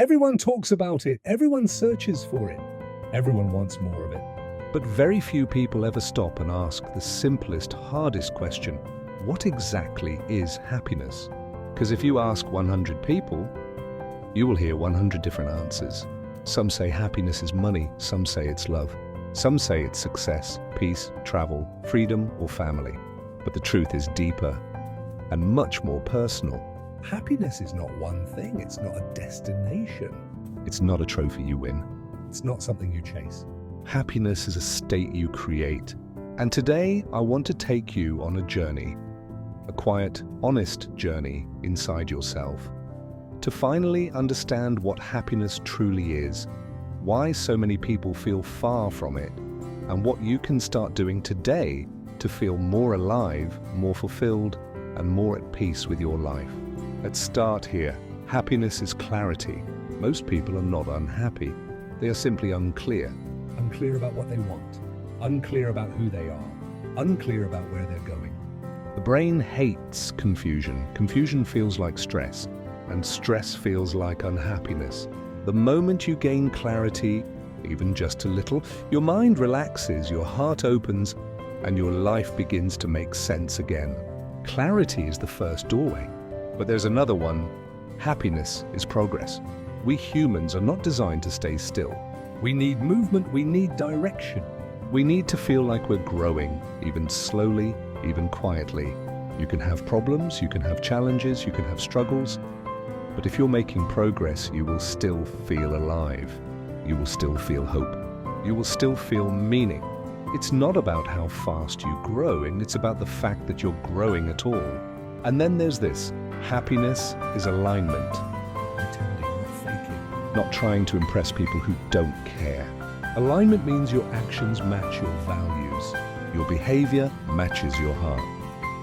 Everyone talks about it, everyone searches for it, everyone wants more of it. But very few people ever stop and ask the simplest, hardest question: what exactly is happiness? Because if you ask 100 people, you will hear 100 different answers. Some say happiness is money, some say it's love. Some say it's success, peace, travel, freedom, or family. But the truth is deeper and much more personal. Happiness is not one thing, it's not a destination. It's not a trophy you win. It's not something you chase. Happiness is a state you create. And today, I want to take you on a journey, a quiet, honest journey inside yourself, to finally understand what happiness truly is, why so many people feel far from it, and what you can start doing today to feel more alive, more fulfilled, and more at peace with your life. Let's start here. Happiness is clarity. Most people are not unhappy. They are simply unclear. Unclear about what they want, unclear about who they are, unclear about where they're going. The brain hates confusion. Confusion feels like stress, and stress feels like unhappiness. The moment you gain clarity, even just a little, your mind relaxes, your heart opens, and your life begins to make sense again. Clarity is the first doorway. But there's another one. Happiness is progress. We humans are not designed to stay still. We need movement, we need direction. We need to feel like we're growing, even slowly, even quietly. You can have problems, you can have challenges, you can have struggles. But if you're making progress, you will still feel alive. You will still feel hope. You will still feel meaning. It's not about how fast you grow, and it's about the fact that you're growing at all. And then there's this. Happiness is alignment. Pretending, not faking. Not trying to impress people who don't care. Alignment means your actions match your values. Your behavior matches your heart.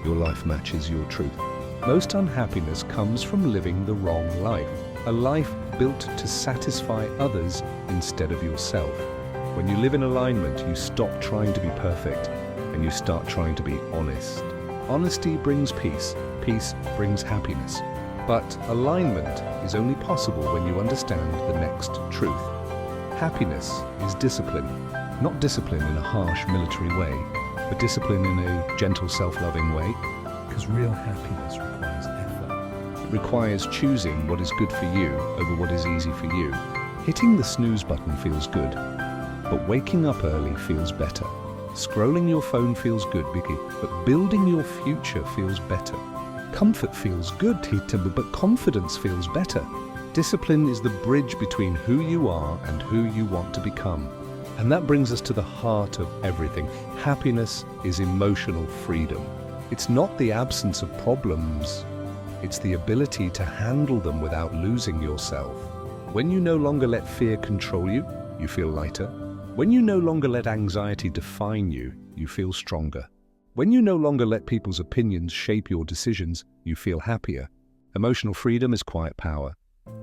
Your life matches your truth. Most unhappiness comes from living the wrong life. A life built to satisfy others instead of yourself. When you live in alignment, you stop trying to be perfect and you start trying to be honest. Honesty brings peace. Peace brings happiness. But alignment is only possible when you understand the next truth. Happiness is discipline. Not discipline in a harsh military way, but discipline in a gentle, self-loving way. Because real happiness requires effort. It requires choosing what is good for you over what is easy for you. Hitting the snooze button feels good, but waking up early feels better. Scrolling your phone feels good, Vicky, but building your future feels better. Comfort feels good, Tita, but confidence feels better. Discipline is the bridge between who you are and who you want to become. And that brings us to the heart of everything. Happiness is emotional freedom. It's not the absence of problems. It's the ability to handle them without losing yourself. When you no longer let fear control you, you feel lighter. When you no longer let anxiety define you, you feel stronger. When you no longer let people's opinions shape your decisions, you feel happier. Emotional freedom is quiet power.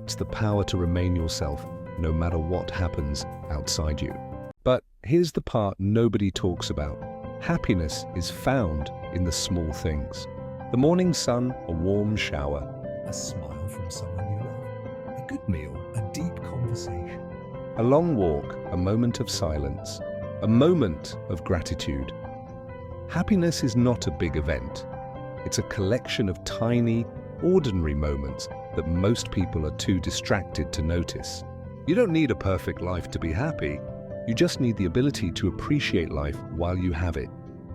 It's the power to remain yourself, no matter what happens outside you. But here's the part nobody talks about. Happiness is found in the small things. The morning sun, a warm shower, A smile from someone you love. A good meal, a deep conversation. a long walk, a moment of silence, a moment of gratitude. Happiness is not a big event. It's a collection of tiny, ordinary moments that most people are too distracted to notice. You don't need a perfect life to be happy. You just need the ability to appreciate life while you have it.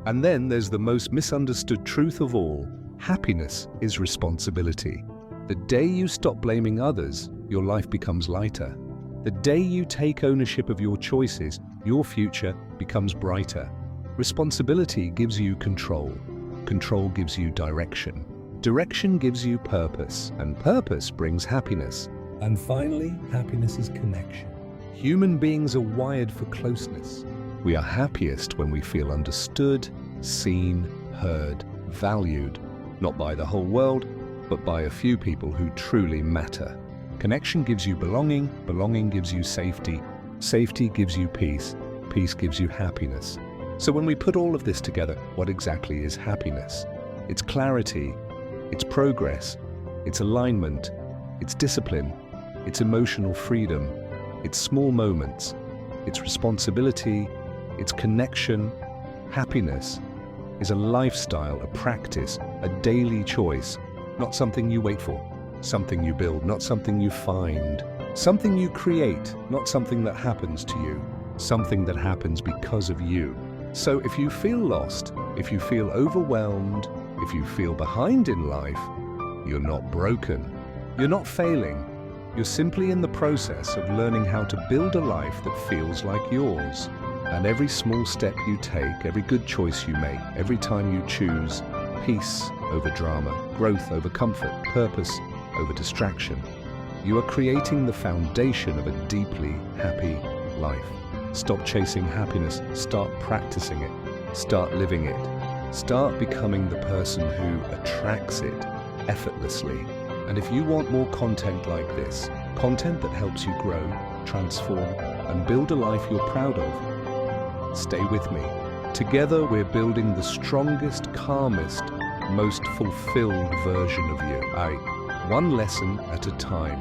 And then there's the most misunderstood truth of all. Happiness is responsibility. The day you stop blaming others, your life becomes lighter. The day you take ownership of your choices, your future becomes brighter. Responsibility gives you control. Control gives you direction. Direction gives you purpose, and purpose brings happiness. And finally, happiness is connection. Human beings are wired for closeness. We are happiest when we feel understood, seen, heard, valued, not by the whole world, but by a few people who truly matter. Connection gives you belonging, belonging gives you safety, safety gives you peace, peace gives you happiness. So when we put all of this together, what exactly is happiness? It's clarity, it's progress, it's alignment, it's discipline, it's emotional freedom, it's small moments, it's responsibility, it's connection. Happiness is a lifestyle, a practice, a daily choice, not something you wait for, something you build, not something you find, something you create, not something that happens to you, something that happens because of you. So if you feel lost, if you feel overwhelmed, if you feel behind in life, you're not broken. You're not failing. You're simply in the process of learning how to build a life that feels like yours. And every small step you take, every good choice you make, every time you choose peace over drama, growth over comfort, purpose over distraction, you are creating the foundation of a deeply happy life. Stop chasing happiness, start practicing it, start living it, start becoming the person who attracts it effortlessly. And if you want more content like this, content that helps you grow, transform, and build a life you're proud of, stay with me. Together we're building the strongest, calmest, most fulfilled version of you. One lesson at a time.